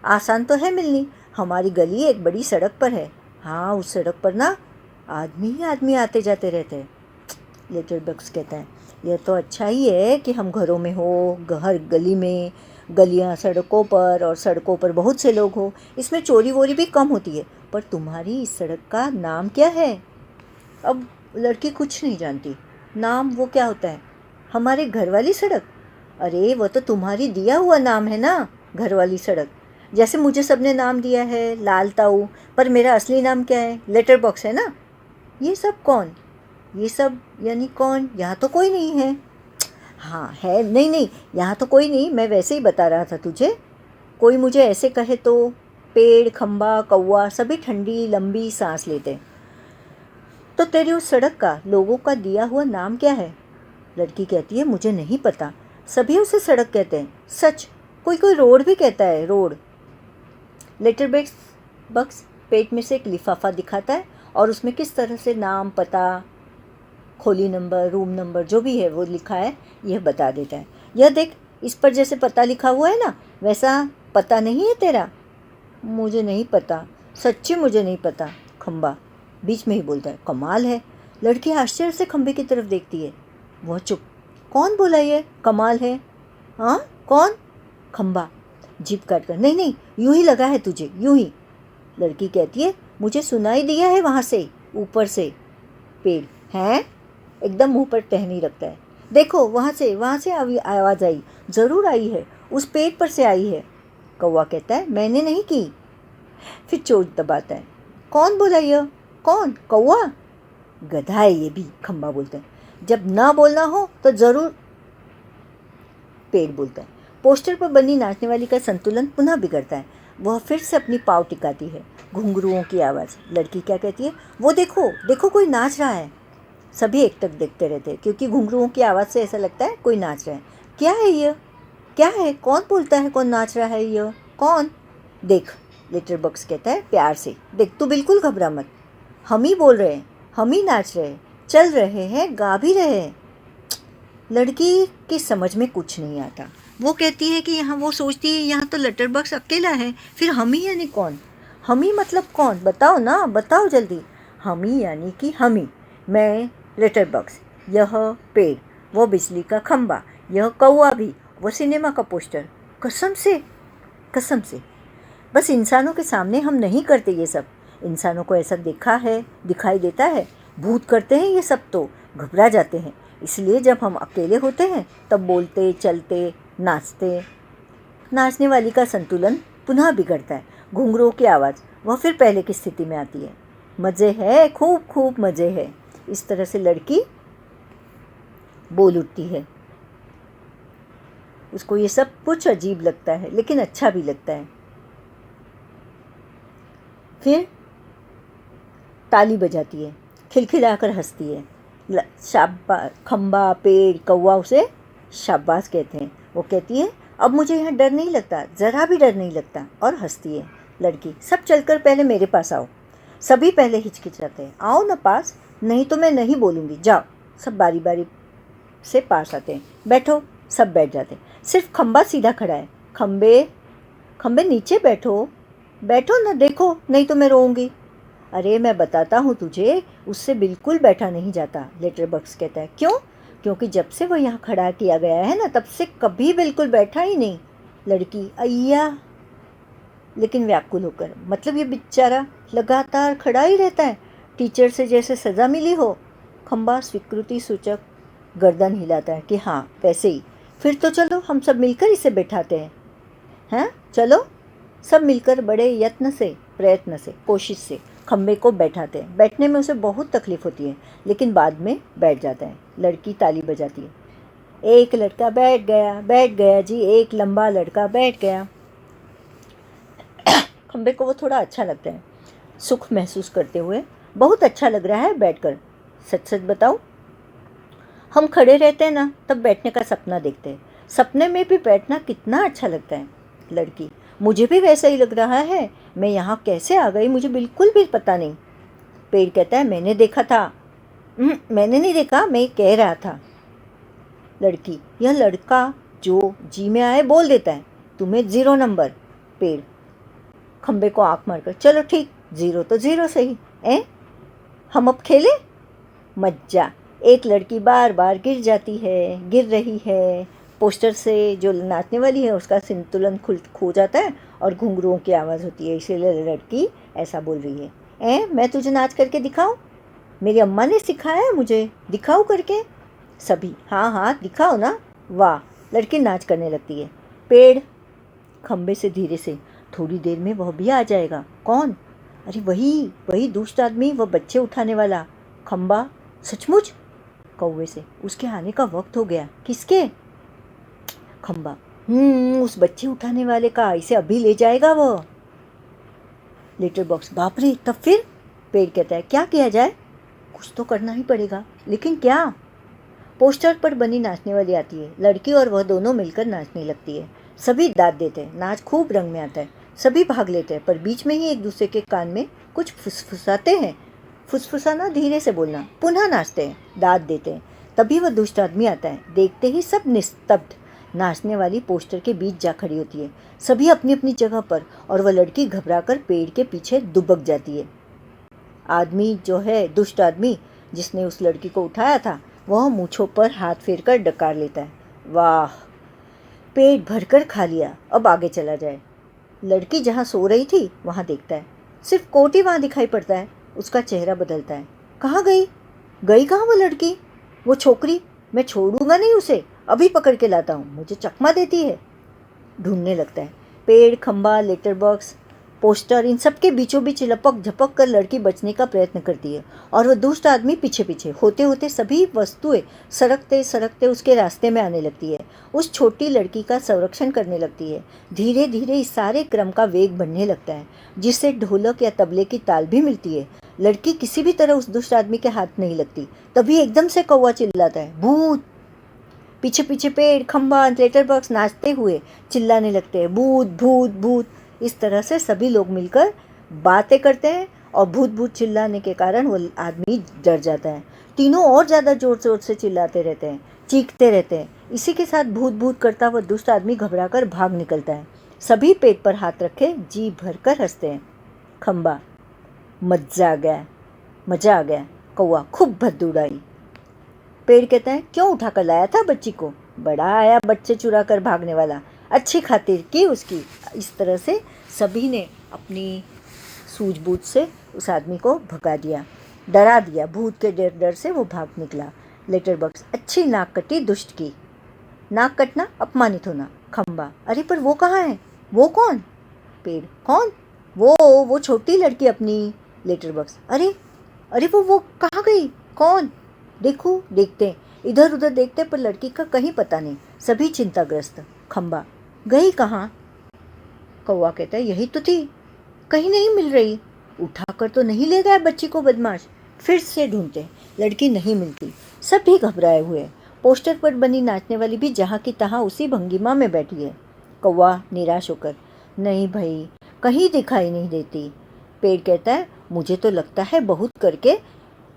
आसान तो है मिलनी, हमारी गली एक बड़ी सड़क पर है। हाँ, उस सड़क पर ना आदमी ही आदमी आते जाते रहते हैं। लेटरबॉक्स कहता है, यह तो अच्छा ही है कि हम घरों में हो, हर गली में, गलियां सड़कों पर, और सड़कों पर बहुत से लोग हो, इसमें चोरी वोरी भी कम होती है। पर तुम्हारी इस सड़क का नाम क्या है? अब लड़की कुछ नहीं जानती। नाम वो क्या होता है? हमारे घर वाली सड़क? अरे वो तो तुम्हारी दिया हुआ नाम है ना, घर वाली सड़क। जैसे मुझे सबने नाम दिया है लाल ताऊ, पर मेरा असली नाम क्या है? लेटरबॉक्स है ना। ये सब कौन? ये सब यानी कौन? यहाँ तो कोई नहीं है। हाँ है, नहीं नहीं, यहाँ तो कोई नहीं, मैं वैसे ही बता रहा था तुझे। कोई मुझे ऐसे कहे तो पेड़, खंबा, कौवा सभी ठंडी लंबी सांस लेते हैं। तो तेरी उस सड़क का, लोगों का दिया हुआ नाम क्या है? लड़की कहती है, मुझे नहीं पता, सभी उसे सड़क कहते हैं। सच? कोई कोई रोड भी कहता है, रोड। लेटरबॉक्स पेट में से एक लिफाफा दिखाता है और उसमें किस तरह से नाम, पता, खोली नंबर, रूम नंबर जो भी है वो लिखा है, यह बता देता है। यह देख, इस पर जैसे पता लिखा हुआ है ना, वैसा पता नहीं है तेरा? मुझे नहीं पता, सच्ची मुझे नहीं पता। खंबा बीच में ही बोलता है, कमाल है। लड़की आश्चर्य से खंबे की तरफ देखती है। वह चुप। कौन बोला ये कमाल है? हाँ, कौन? खंबा जीभ काट कर, नहीं नहीं, यूं ही लगा है तुझे, यूं ही। लड़की कहती है, मुझे सुनाई दिया है वहाँ से, ऊपर से। पेड़ हैं? एकदम मुंह पर टहनी रखता है। देखो वहाँ से आवाज़ आई, ज़रूर आई है, उस पेड़ पर से आई है। कौवा कहता है, मैंने नहीं की। फिर चोट दबाता है। कौन बोला यह? कौन? कौवा? गधा है ये भी, खंबा बोलता है। जब ना बोलना हो तो ज़रूर। पेड़ बोलता है। पोस्टर पर बनी नाचने वाली का संतुलन पुनः बिगड़ता है। वह फिर से अपनी पाँव टिकाती है। घुंघरुओं की आवाज़। लड़की क्या कहती है? वो देखो देखो, कोई नाच रहा है। सभी एक तक देखते रहते हैं, क्योंकि घुंघरुओं की आवाज़ से ऐसा लगता है कोई नाच रहा है। क्या है यह? क्या है? कौन बोलता है कौन नाच रहा है? यह कौन? देख, लेटरबॉक्स कहता है प्यार से, देख तू बिल्कुल घबरा मत, हम ही बोल रहे हैं, हम ही नाच रहे हैं, चल रहे हैं, गा भी रहे हैं। लड़की की समझ में कुछ नहीं आता। वो कहती है कि यहाँ, वो सोचती है यहाँ तो लेटर बॉक्स अकेला है, फिर हम ही यानी कौन? हम ही मतलब कौन? बताओ ना, बताओ जल्दी। हम ही यानी कि हम ही, मैं लेटर बॉक्स, यह पेड़, वो बिजली का खंबा, यह कौवा भी, वो सिनेमा का पोस्टर। कसम से, कसम से। बस इंसानों के सामने हम नहीं करते ये सब। इंसानों को ऐसा देखा है, दिखाई देता है, भूत करते हैं ये सब तो घबरा जाते हैं। इसलिए जब हम अकेले होते हैं तब बोलते, चलते, नाचते। नाचने वाली का संतुलन पुनः बिगड़ता है। घुंघरूओं की आवाज़ वह फिर पहले की स्थिति में आती है। मज़े है, खूब खूब मज़े है। इस तरह से लड़की बोल उठती है। उसको ये सब कुछ अजीब लगता है, लेकिन अच्छा भी लगता है। फिर ताली बजाती है, खिलखिलाकर हंसती है। शाबाश, खंबा, पेड़, कौवा उसे शाबाश कहते हैं। वो कहती है, अब मुझे यहाँ डर नहीं लगता, ज़रा भी डर नहीं लगता, और हंसती है। लड़की, सब चलकर पहले मेरे पास आओ। सभी पहले हिचकिचाते हैं, आओ ना पास, नहीं तो मैं नहीं बोलूँगी, जाओ। सब बारी बारी से पास आते हैं। बैठो। सब बैठ जाते हैं, सिर्फ खंबा सीधा खड़ा है। खंबे, खंबे नीचे बैठो, बैठो ना, देखो नहीं तो मैं रोऊंगी। अरे मैं बताता हूँ तुझे, उससे बिल्कुल बैठा नहीं जाता, लेटर बॉक्स कहता है। क्यों? क्योंकि जब से वह यहाँ खड़ा किया गया है ना, तब से कभी बिल्कुल बैठा ही नहीं। लड़की, अय्या, लेकिन व्याकुल होकर, मतलब ये बेचारा लगातार खड़ा ही रहता है, टीचर से जैसे सज़ा मिली हो। खंबा स्वीकृति सूचक गर्दन हिलाता है कि हाँ वैसे ही। फिर तो चलो हम सब मिलकर इसे बैठाते हैं। हैं, चलो। सब मिलकर बड़े यत्न से, प्रयत्न से, कोशिश से खंबे को बैठाते हैं। बैठने में उसे बहुत तकलीफ होती है, लेकिन बाद में बैठ जाता है। लड़की ताली बजाती है। एक लड़का बैठ गया, बैठ गया जी, एक लंबा लड़का बैठ गया। खंबे को वो थोड़ा अच्छा लगता है, सुख महसूस करते हुए। बहुत अच्छा लग रहा है बैठकर। सच सच बताओ, हम खड़े रहते हैं ना, तब बैठने का सपना देखते हैं। सपने में भी बैठना कितना अच्छा लगता है। लड़की, मुझे भी वैसा ही लग रहा है, मैं यहाँ कैसे आ गई मुझे बिल्कुल भी पता नहीं। पेड़ कहता है, मैंने देखा था। मैंने नहीं देखा, मैं कह रहा था। लड़की, यह लड़का जो जी में आए बोल देता है, तुम्हें 0 नंबर। पेड़ खंबे को आँख मारकर, चलो ठीक, 0 तो 0 सही। हम अब खेलें? मज्जा। एक लड़की बार बार गिर जाती है, गिर रही है। पोस्टर से जो नाचने वाली है उसका संतुलन खो जाता है और घुंघरूओं की आवाज़ होती है। इसीलिए लड़की ऐसा बोल रही है, मैं तुझे नाच करके दिखाऊं? मेरी अम्मा ने सिखाया है मुझे, दिखाओ करके। सभी, हाँ हाँ दिखाओ ना। वाह, लड़की नाच करने लगती है। पेड़ खंबे से धीरे से, थोड़ी देर में वह भी आ जाएगा। कौन? अरे वही वही दुष्ट आदमी, वह बच्चे उठाने वाला। खंबा, सचमुच? कौवे से, उसके आने का वक्त हो गया। किसके? खंबा, उस बच्चे उठाने वाले का, इसे अभी ले जाएगा वो। लेटर बॉक्स, बाप रे, तब फिर? पेड़ कहता है, क्या किया जाए? कुछ तो करना ही पड़ेगा, लेकिन क्या? पोस्टर पर बनी नाचने वाली आती है। लड़की और वह दोनों मिलकर नाचने लगती है। सभी दाद देते हैं, नाच खूब रंग में आता है। सभी भाग लेते हैं, पर बीच में ही एक दूसरे के कान में कुछ फुसफुसाते हैं। फुसफुसाना, धीरे से बोलना। पुनः नाचते हैं, दाद देते हैं। तभी वह दुष्ट आदमी आता है। देखते ही सब निस्तब्ध। नाचने वाली पोस्टर के बीच जा खड़ी होती है, सभी अपनी अपनी जगह पर, और वह लड़की घबराकर पेड़ के पीछे दुबक जाती है। आदमी जो है, दुष्ट आदमी जिसने उस लड़की को उठाया था, वह मूँछों पर हाथ फेरकर डकार लेता है। वाह, पेट भरकर खा लिया, अब आगे चला जाए। लड़की जहाँ सो रही थी वहाँ देखता है, सिर्फ कोट ही वहाँ दिखाई पड़ता है। उसका चेहरा बदलता है। कहाँ गई? गई कहाँ वो लड़की, वो छोकरी? मैं छोड़ूंगा नहीं उसे, अभी पकड़ के लाता हूँ। मुझे चकमा देती है। ढूंढने लगता है। पेड़, खंबा, लेटर बॉक्स, पोस्टर, इन सब के बीचों बीच लपक झपक कर लड़की बचने का प्रयत्न करती है, और वह दुष्ट आदमी पीछे पीछे। होते होते सभी वस्तुएं सरकते सरकते उसके रास्ते में आने लगती है। उस छोटी लड़की का संरक्षण करने लगती है। धीरे धीरे इस सारे क्रम का वेग बढ़ने लगता है, जिससे ढोलक या तबले की ताल भी मिलती है। लड़की किसी भी तरह उस दुष्ट आदमी के हाथ नहीं लगती। तभी एकदम से कौवा चिल्लाता है, भूत! पीछे पीछे पेड़, खंबा, लेटर बॉक्स नाचते हुए चिल्लाने लगते हैं, भूत भूत भूत। इस तरह से सभी लोग मिलकर बातें करते हैं, और भूत भूत चिल्लाने के कारण वो आदमी डर जाता है। तीनों और ज़्यादा ज़ोर ज़ोर से चिल्लाते रहते हैं, चीखते रहते हैं। इसी के साथ भूत भूत करता हुआ दुष्ट आदमी घबराकर भाग निकलता है। सभी पेट पर हाथ रखे जी भरकर हंसते हैं। खंबा, मजा आ गया। कौवा खूब भद्द उड़ाई। पेड़ कहता है, क्यों उठा कर लाया था बच्ची को? बड़ा आया बच्चे चुरा कर भागने वाला, अच्छी खातिर की उसकी। इस तरह से सभी ने अपनी सूझबूझ से उस आदमी को भगा दिया, डरा दिया। भूत के डर से वो भाग निकला। लेटर बॉक्स, अच्छी नाक कटी दुष्ट की। नाक कटना अपमानित होना। खंबा, अरे पर वो कहाँ है? वो कौन? पेड़, कौन? वो छोटी लड़की अपनी। लेटर बॉक्स, अरे वो कहाँ गई? कौन? देखते इधर उधर देखते पर लड़की का कहीं पता नहीं। सभी चिंताग्रस्त। खंबा, गई कहाँ? कौवा कहता है, यही तो थी, कहीं नहीं मिल रही। उठाकर तो नहीं ले गया बच्ची को बदमाश? फिर से ढूंढते, लड़की नहीं मिलती। सब भी घबराए हुए। पोस्टर पर बनी नाचने वाली भी जहाँ की तहाँ उसी भंगिमा में बैठी है। कौवा निराश होकर, नहीं भाई, कहीं दिखाई नहीं देती। पेड़ कहता है, मुझे तो लगता है बहुत करके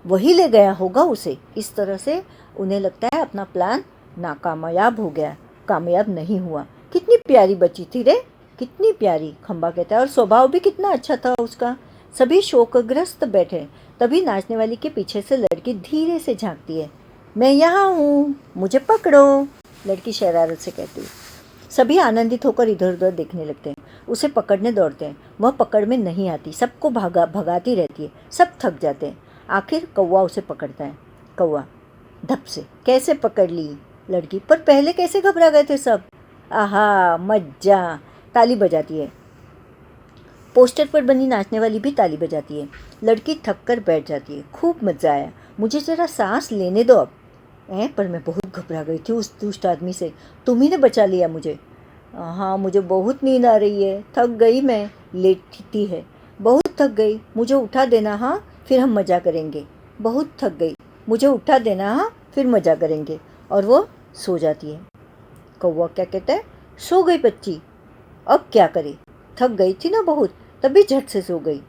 वही ले गया होगा उसे। इस तरह से उन्हें लगता है अपना प्लान नाकामयाब हो गया, कामयाब नहीं हुआ। कितनी प्यारी बच्ची थी रे, कितनी प्यारी। खंबा कहता है, और स्वभाव भी कितना अच्छा था उसका। सभी शोकग्रस्त बैठे। तभी नाचने वाली के पीछे से लड़की धीरे से झांकती है। मैं यहाँ हूँ, मुझे पकड़ो, लड़की शरारत से कहती है। सभी आनंदित होकर इधर उधर देखने लगते हैं। उसे पकड़ने दौड़ते हैं। वह पकड़ में नहीं आती, सबको भगाती रहती है। सब थक जाते हैं। आखिर कौवा उसे पकड़ता है। कौवा, धप से, कैसे पकड़ ली? लड़की, पर पहले कैसे घबरा गए थे सब? आहा, मज्जा। ताली बजाती है। पोस्टर पर बनी नाचने वाली भी ताली बजाती है। लड़की थक कर बैठ जाती है। खूब मजा आया, मुझे जरा सांस लेने दो अब। पर मैं बहुत घबरा गई थी उस दुष्ट आदमी से, तुम ही ने बचा लिया मुझे। हाँ, मुझे बहुत नींद आ रही है, थक गई मैं। लेटती है, बहुत थक गई, मुझे उठा देना, हाँ फिर हम मज़ा करेंगे। बहुत थक गई, मुझे उठा देना, हाँ फिर मज़ा करेंगे। और वो सो जाती है। कौवा क्या कहता है, सो गई बच्ची, अब क्या करे, थक गई थी ना बहुत, तभी झट से सो गई।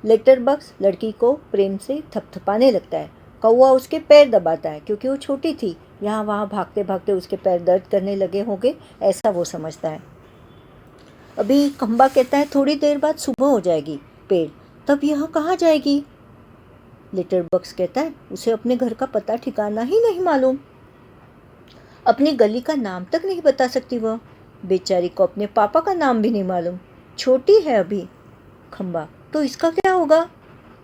लेटर बॉक्स लड़की को प्रेम से थपथपाने लगता है। कौवा उसके पैर दबाता है, क्योंकि वो छोटी थी। यहाँ वहाँ भागते भागते उसके पैर दर्द करने लगे होंगे, ऐसा वो समझता है। अभी खंबा कहता है, थोड़ी देर बाद सुबह हो जाएगी। पेड़, तब यह कहाँ जाएगी? लेटर बॉक्स कहता है, उसे अपने घर का पता ठिकाना ही नहीं मालूम, अपनी गली का नाम तक नहीं बता सकती वह। बेचारी को अपने पापा का नाम भी नहीं मालूम, छोटी है अभी। खंबा, तो इसका क्या होगा,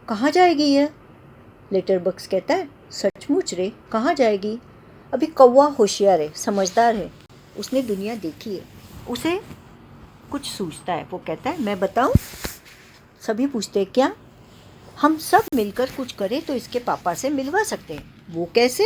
कहाँ जाएगी यह? लेटर बॉक्स कहता है, सचमुच रे, कहाँ जाएगी? अभी कौवा होशियार है, समझदार है, उसने दुनिया देखी है, उसे कुछ सूझता है। वो कहता है, मैं बताऊं? सभी पूछते हैं, क्या? हम सब मिलकर कुछ करें तो इसके पापा से मिलवा सकते हैं। वो कैसे?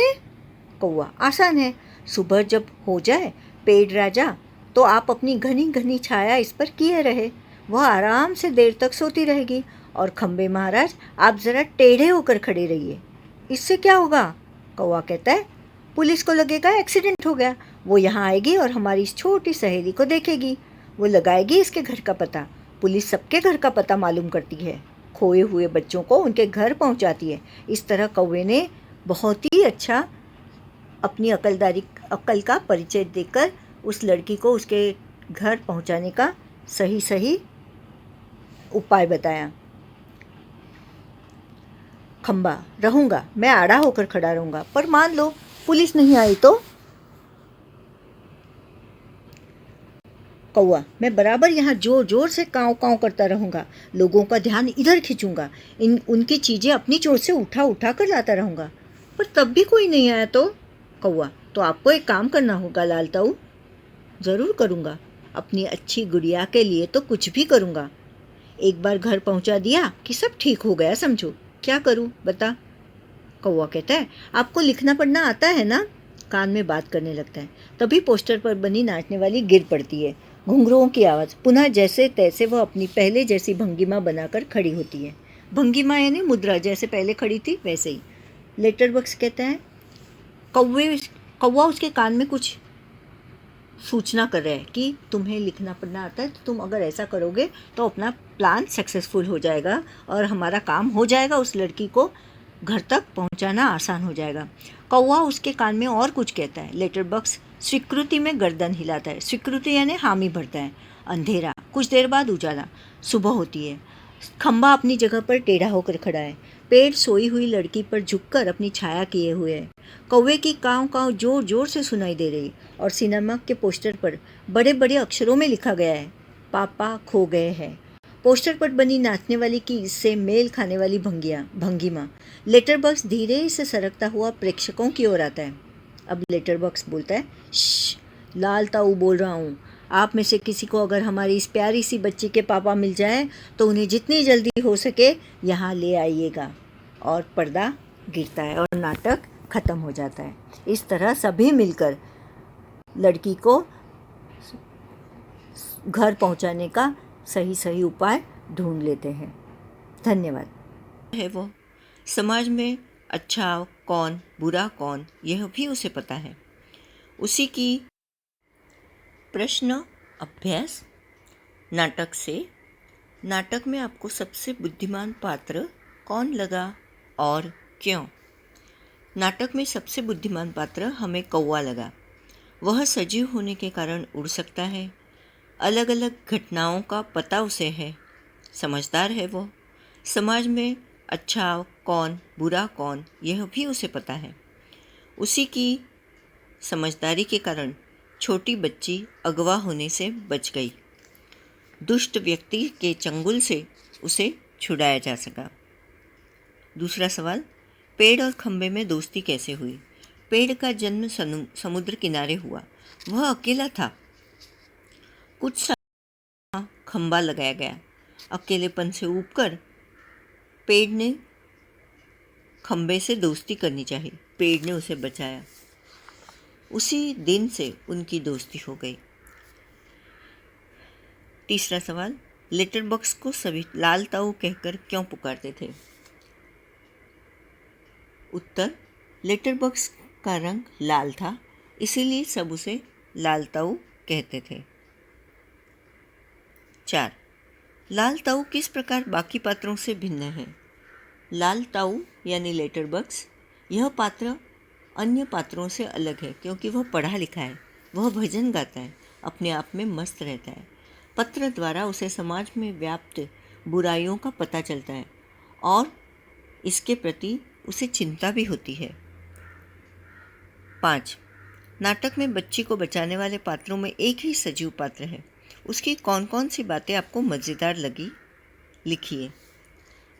कौवा, आसान है, सुबह जब हो जाए पेड़ राजा, तो आप अपनी घनी घनी छाया इस पर किए रहे, वह आराम से देर तक सोती रहेगी। और खंबे महाराज, आप ज़रा टेढ़े होकर खड़े रहिए। इससे क्या होगा? कौवा कहता है, पुलिस को लगेगा एक्सीडेंट हो गया, वो यहाँ आएगी और हमारी इस छोटी सहेली को देखेगी, वो लगाएगी इसके घर का पता। पुलिस सबके घर का पता मालूम करती है, खोए हुए बच्चों को उनके घर पहुँचाती है। इस तरह कौवे ने बहुत ही अच्छा अपनी अकल का परिचय देकर उस लड़की को उसके घर पहुँचाने का सही उपाय बताया। खंबा, रहूँगा, मैं आड़ा होकर खड़ा रहूँगा, पर मान लो पुलिस नहीं आई तो? कौवा, मैं बराबर यहाँ जोर जोर से काँव काँव करता रहूँगा, लोगों का ध्यान इधर खींचूंगा, उनकी चीज़ें अपनी चोट से उठा कर लाता रहूँगा, पर तब भी कोई नहीं आया तो? कौवा, तो आपको एक काम करना होगा लाल ताऊ। ज़रूर करूँगा, अपनी अच्छी गुड़िया के लिए तो कुछ भी करूँगा। एक बार घर पहुँचा दिया कि सब ठीक हो गया समझो, क्या करूँ बता? कौवा कहता है, आपको लिखना पढ़ना आता है ना? कान में बात करने लगता है। तभी पोस्टर पर बनी नाचने वाली गिर पड़ती है। घुंघरुओं की आवाज़, पुनः जैसे तैसे वह अपनी पहले जैसी भंगिमा बनाकर खड़ी होती है। भंगिमा यानी मुद्रा, जैसे पहले खड़ी थी वैसे ही। लेटर बॉक्स कहता है, कौवा उसके कान में कुछ सूचना कर रहा है कि तुम्हें लिखना पढ़ना आता है, तो तुम अगर ऐसा करोगे तो अपना प्लान सक्सेसफुल हो जाएगा और हमारा काम हो जाएगा उस लड़की को घर तक पहुंचाना आसान हो जाएगा। कौवा उसके कान में और कुछ कहता है। लेटर बॉक्स स्वीकृति में गर्दन हिलाता है। स्वीकृति यानी हामी भरता है। अंधेरा, कुछ देर बाद उजाला, सुबह होती है। खंबा अपनी जगह पर टेढ़ा होकर खड़ा है। पेड़ सोई हुई लड़की पर झुककर अपनी छाया किए हुए है। कौवे की काँव काँव जोर जोर से सुनाई दे रही और सिनेमा के पोस्टर पर बड़े बड़े अक्षरों में लिखा गया है, पापा खो गए हैं। पोस्टर पर बनी नाचने वाली की इससे मेल खाने वाली भंगिमा। लेटर बॉक्स धीरे से सरकता हुआ प्रेक्षकों की ओर आता है। अब लेटर बॉक्स बोलता है, श्श, लाल ताऊ बोल रहा हूँ। आप में से किसी को अगर हमारी इस प्यारी सी बच्ची के पापा मिल जाए तो उन्हें जितनी जल्दी हो सके यहाँ ले आइएगा। और पर्दा गिरता है और नाटक खत्म हो जाता है। इस तरह सभी मिलकर लड़की को घर पहुँचाने का सही उपाय ढूंढ लेते हैं। धन्यवाद। है वो समाज में अच्छा कौन बुरा कौन यह भी उसे पता है। उसी की प्रश्न अभ्यास नाटक से। नाटक में आपको सबसे बुद्धिमान पात्र कौन लगा और क्यों? नाटक में सबसे बुद्धिमान पात्र हमें कौवा लगा। वह सजीव होने के कारण उड़ सकता है। अलग अलग घटनाओं का पता उसे है। समझदार है वो। समाज में अच्छा कौन बुरा कौन यह भी उसे पता है। उसी की समझदारी के कारण छोटी बच्ची अगवा होने से बच गई। दुष्ट व्यक्ति के चंगुल से उसे छुड़ाया जा सका। दूसरा सवाल, पेड़ और खंबे में दोस्ती कैसे हुई? पेड़ का जन्म समुद्र किनारे हुआ। वह अकेला था। कुछ साल खंबा लगाया गया। अकेलेपन से ऊबकर पेड़ ने खंबे से दोस्ती करनी चाहिए। पेड़ ने उसे बचाया। उसी दिन से उनकी दोस्ती हो गई। तीसरा सवाल, लेटर बॉक्स को सभी लाल ताऊ कहकर क्यों पुकारते थे? उत्तर, लेटर बॉक्स का रंग लाल था, इसीलिए सब उसे लाल ताऊ कहते थे। 4. लाल ताऊ किस प्रकार बाकी पात्रों से भिन्न है? लाल ताऊ यानी लेटर बॉक्स, यह पात्र अन्य पात्रों से अलग है क्योंकि वह पढ़ा लिखा है। वह भजन गाता है, अपने आप में मस्त रहता है। पत्र द्वारा उसे समाज में व्याप्त बुराइयों का पता चलता है और इसके प्रति उसे चिंता भी होती है। 5. नाटक में बच्ची को बचाने वाले पात्रों में एक ही सजीव पात्र है। उसकी कौन कौन सी बातें आपको मज़ेदार लगी, लिखिए।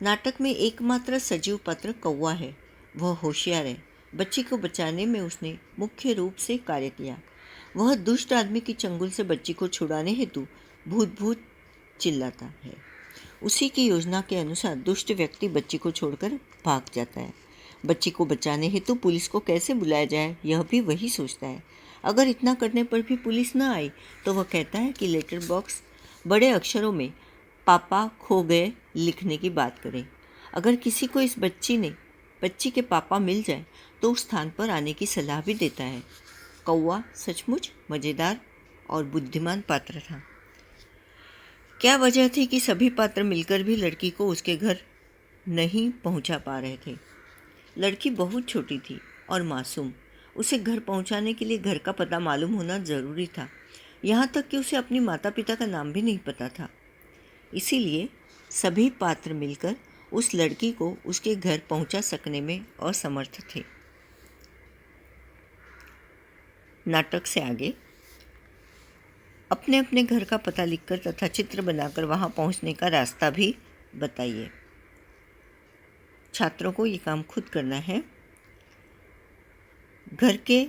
नाटक में एकमात्र सजीव पात्र कौवा है। वह होशियार है। बच्ची को बचाने में उसने मुख्य रूप से कार्य किया। वह दुष्ट आदमी की चंगुल से बच्ची को छुड़ाने हेतु भूत भूत चिल्लाता है। उसी की योजना के अनुसार दुष्ट व्यक्ति बच्ची को छोड़कर भाग जाता है। बच्ची को बचाने हेतु पुलिस को कैसे बुलाया जाए यह भी वही सोचता है। अगर इतना करने पर भी पुलिस न आई तो वह कहता है कि लेटर बॉक्स बड़े अक्षरों में पापा खो गए लिखने की बात करें। अगर किसी को इस बच्ची के पापा मिल जाए तो उस स्थान पर आने की सलाह भी देता है। कौवा सचमुच मज़ेदार और बुद्धिमान पात्र था। क्या वजह थी कि सभी पात्र मिलकर भी लड़की को उसके घर नहीं पहुंचा पा रहे थे? लड़की बहुत छोटी थी और मासूम। उसे घर पहुंचाने के लिए घर का पता मालूम होना ज़रूरी था। यहाँ तक कि उसे अपनी माता पिता का नाम भी नहीं पता था। इसीलिए सभी पात्र मिलकर उस लड़की को उसके घर पहुंचा सकने में असमर्थ थे। नाटक से आगे अपने अपने घर का पता लिखकर तथा चित्र बनाकर वहां पहुंचने का रास्ता भी बताइए। छात्रों को ये काम खुद करना है। घर के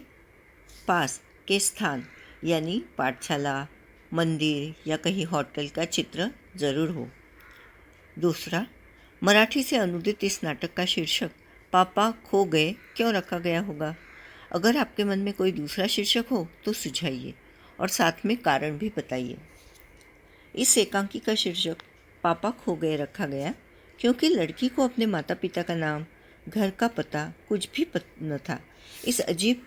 पास के स्थान यानी पाठशाला, मंदिर या कहीं होटल का चित्र ज़रूर हो। दूसरा, मराठी से अनुदित इस नाटक का शीर्षक पापा खो गए क्यों रखा गया होगा? अगर आपके मन में कोई दूसरा शीर्षक हो तो सुझाइए और साथ में कारण भी बताइए। इस एकांकी का शीर्षक पापा खो गए रखा गया क्योंकि लड़की को अपने माता पिता का नाम, घर का पता कुछ भी न था। इस अजीब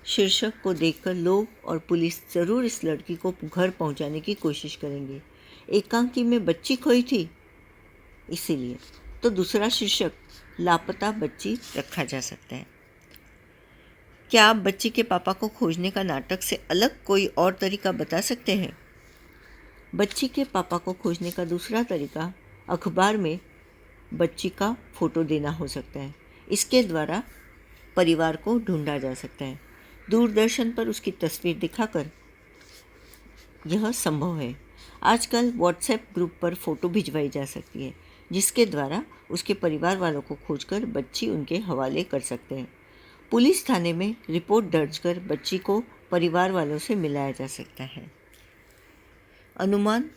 शीर्षक को देखकर लोग और पुलिस ज़रूर इस लड़की को घर पहुंचाने की कोशिश करेंगे। एकांकी में बच्ची खोई थी इसीलिए। तो दूसरा शीर्षक लापता बच्ची रखा जा सकता है। क्या आप बच्ची के पापा को खोजने का नाटक से अलग कोई और तरीका बता सकते हैं? बच्ची के पापा को खोजने का दूसरा तरीका अखबार में बच्ची का फोटो देना हो सकता है। इसके द्वारा परिवार को ढूंढा जा सकता है। दूरदर्शन पर उसकी तस्वीर दिखाकर यह संभव है। आजकल व्हाट्सएप ग्रुप पर फोटो भिजवाई जा सकती है, जिसके द्वारा उसके परिवार वालों को खोजकर बच्ची उनके हवाले कर सकते हैं। पुलिस थाने में रिपोर्ट दर्ज कर बच्ची को परिवार वालों से मिलाया जा सकता है। अनुमान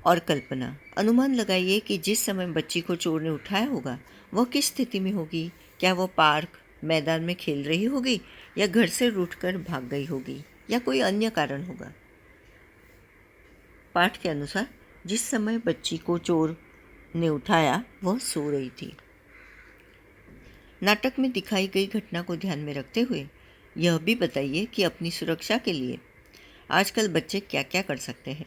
और कल्पना। अनुमान लगाइए कि जिस समय बच्ची को चोर ने उठाया होगा वह किस स्थिति में होगी। क्या वह पार्क, मैदान में खेल रही होगी या घर से रूठकर भाग गई होगी या कोई अन्य कारण होगा। पाठ के अनुसार जिस समय बच्ची को चोर ने उठाया वह सो रही थी। नाटक में दिखाई गई घटना को ध्यान में रखते हुए यह भी बताइए कि अपनी सुरक्षा के लिए आजकल बच्चे क्या क्या कर सकते हैं।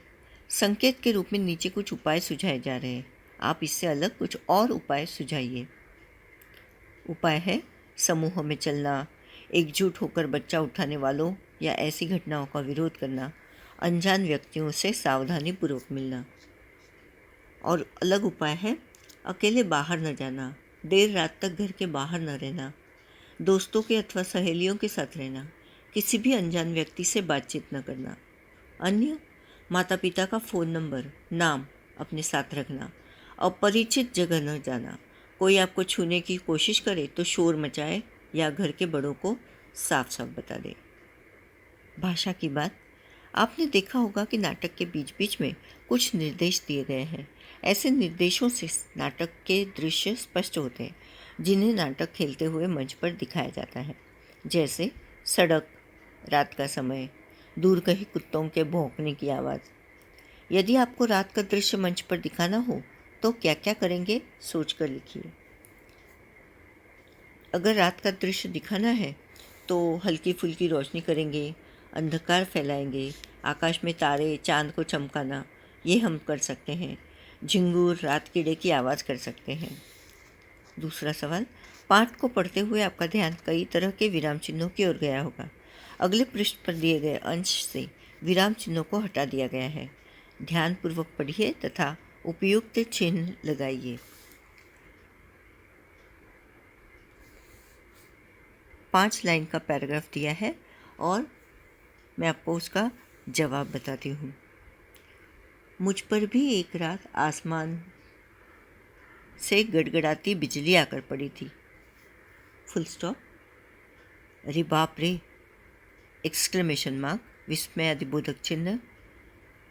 संकेत के रूप में नीचे कुछ उपाय सुझाए जा रहे हैं। आप इससे अलग कुछ और उपाय सुझाइए। उपाय है समूह में चलना, एकजुट होकर बच्चा उठाने वालों या ऐसी घटनाओं का विरोध करना, अनजान व्यक्तियों से सावधानीपूर्वक मिलना। और अलग उपाय है अकेले बाहर न जाना, देर रात तक घर के बाहर न रहना, दोस्तों के अथवा सहेलियों के साथ रहना, किसी भी अनजान व्यक्ति से बातचीत न करना। अन्य माता पिता का फ़ोन नंबर, नाम अपने साथ रखना, अपरिचित जगह न जाना, कोई आपको छूने की कोशिश करे तो शोर मचाए या घर के बड़ों को साफ साफ बता दे। भाषा की बात। आपने देखा होगा कि नाटक के बीच बीच में कुछ निर्देश दिए गए हैं। ऐसे निर्देशों से नाटक के दृश्य स्पष्ट होते हैं, जिन्हें नाटक खेलते हुए मंच पर दिखाया जाता है, जैसे सड़क, रात का समय, दूर कहीं कुत्तों के भौंकने की आवाज़। यदि आपको रात का दृश्य मंच पर दिखाना हो तो क्या क्या करेंगे सोच कर लिखिए। अगर रात का दृश्य दिखाना है तो हल्की फुल्की रोशनी करेंगे, अंधकार फैलाएंगे, आकाश में तारे, चांद को चमकाना, ये हम कर सकते हैं। झिंगुर, रात कीड़े की आवाज़ कर सकते हैं। दूसरा सवाल, पाठ को पढ़ते हुए आपका ध्यान कई तरह के विराम चिन्हों की ओर गया होगा। अगले पृष्ठ पर दिए गए अंश से विराम चिन्हों को हटा दिया गया है। ध्यानपूर्वक पढ़िए तथा उपयुक्त चिन्ह लगाइए। 5 लाइन का पैराग्राफ दिया है और मैं आपको उसका जवाब बताती हूँ। मुझ पर भी एक रात आसमान से गड़गड़ाती बिजली आकर पड़ी थी। Full stop. अरे बाप रे! एक्सक्लेमेशन मार्क, विस्मय अधिबोधक चिन्ह।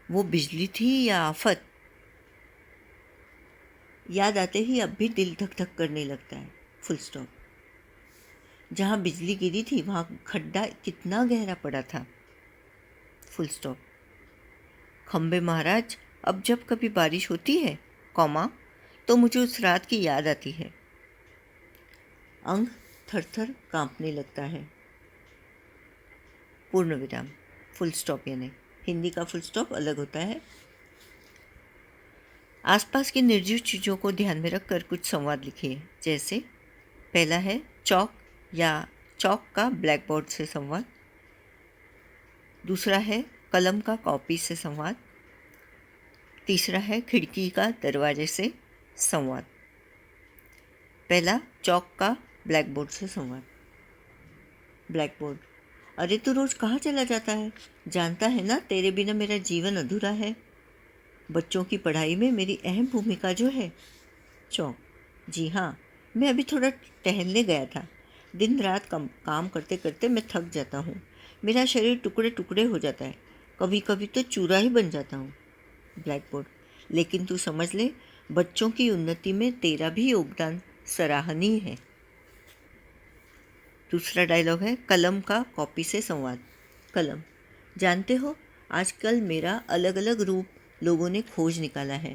वो बिजली थी या आफत? याद आते ही अब भी दिल धक धक करने लगता है। Full stop. जहाँ बिजली गिरी थी वहाँ खड्डा कितना गहरा पड़ा था। Full stop. खंबे महाराज, अब जब कभी बारिश होती है, कॉमा, तो मुझे उस रात की याद आती है। अंग थर थर कांपने लगता है। पूर्ण विराम। Full stop. यानी हिंदी का फुल स्टॉप अलग होता है। आसपास की निर्जीव चीज़ों को ध्यान में रखकर कुछ संवाद लिखिए। जैसे पहला है चौक या चौक का ब्लैक बोर्ड से संवाद। दूसरा है कलम का कॉपी से संवाद। तीसरा है खिड़की का दरवाजे से संवाद। पहला चौक का ब्लैक बोर्ड से संवाद। ब्लैक बोर्ड, अरे तू रोज़ कहाँ चला जाता है? जानता है ना तेरे बिना मेरा जीवन अधूरा है। बच्चों की पढ़ाई में मेरी अहम भूमिका जो है। चौक, जी हाँ, मैं अभी थोड़ा टहलने गया था। दिन रात काम करते करते मैं थक जाता हूँ। मेरा शरीर टुकड़े टुकड़े हो जाता है, कभी कभी तो चूरा ही बन जाता हूँ। ब्लैक बोर्ड, लेकिन तू समझ ले, बच्चों की उन्नति में तेरा भी योगदान सराहनीय है। दूसरा डायलॉग है कलम का कॉपी से संवाद। कलम, जानते हो आजकल मेरा अलग अलग रूप लोगों ने खोज निकाला है।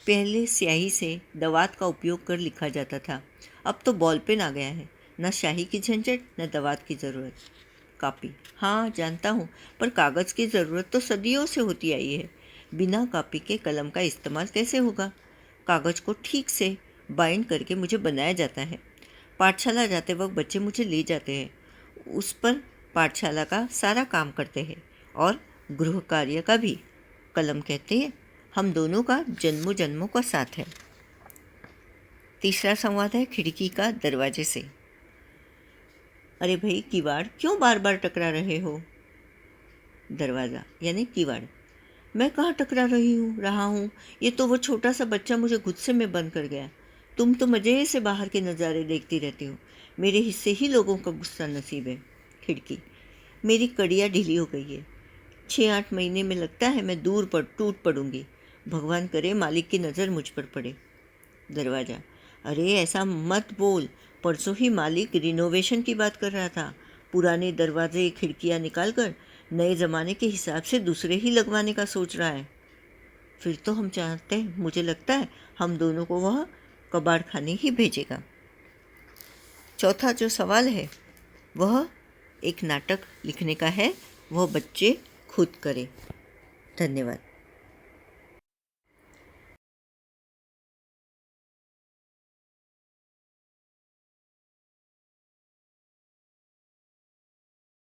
पहले स्याही से दवात का उपयोग कर लिखा जाता था, अब तो बॉल पेन आ गया है। न स्याही की झंझट, न दवात की ज़रूरत। कापी, हाँ जानता हूँ, पर कागज़ की ज़रूरत तो सदियों से होती आई है। बिना कापी के कलम का इस्तेमाल कैसे होगा? कागज़ को ठीक से बाइंड करके मुझे बनाया जाता है। पाठशाला जाते वक्त बच्चे मुझे ले जाते हैं, उस पर पाठशाला का सारा काम करते हैं और गृह कार्य का भी। कलम कहते हैं हम दोनों का जन्मों जन्मों का साथ है। तीसरा संवाद है खिड़की का दरवाजे से। अरे भाई किवाड़ क्यों बार बार टकरा रहे हो? दरवाज़ा यानी किवाड़, मैं कहाँ टकरा रहा हूँ, ये तो वो छोटा सा बच्चा मुझे गुस्से में बंद कर गया। तुम तो मज़े से बाहर के नज़ारे देखती रहती हो, मेरे हिस्से ही लोगों का गुस्सा नसीब है। खिड़की, मेरी कड़ियाँ ढीली हो गई है, 6-8 महीने में लगता है मैं दूर पर टूट पड़ूंगी। भगवान करे मालिक की नज़र मुझ पर पड़े। दरवाज़ा, अरे ऐसा मत बोल, परसों ही मालिक रिनोवेशन की बात कर रहा था, पुराने दरवाजे खिड़कियाँ निकाल कर नए ज़माने के हिसाब से दूसरे ही लगवाने का सोच रहा है। फिर तो हम चाहते हैं, मुझे लगता है हम दोनों को वह कबाड़ खाने ही भेजेगा। चौथा जो सवाल है वह एक नाटक लिखने का है, वह बच्चे खुद करें। धन्यवाद।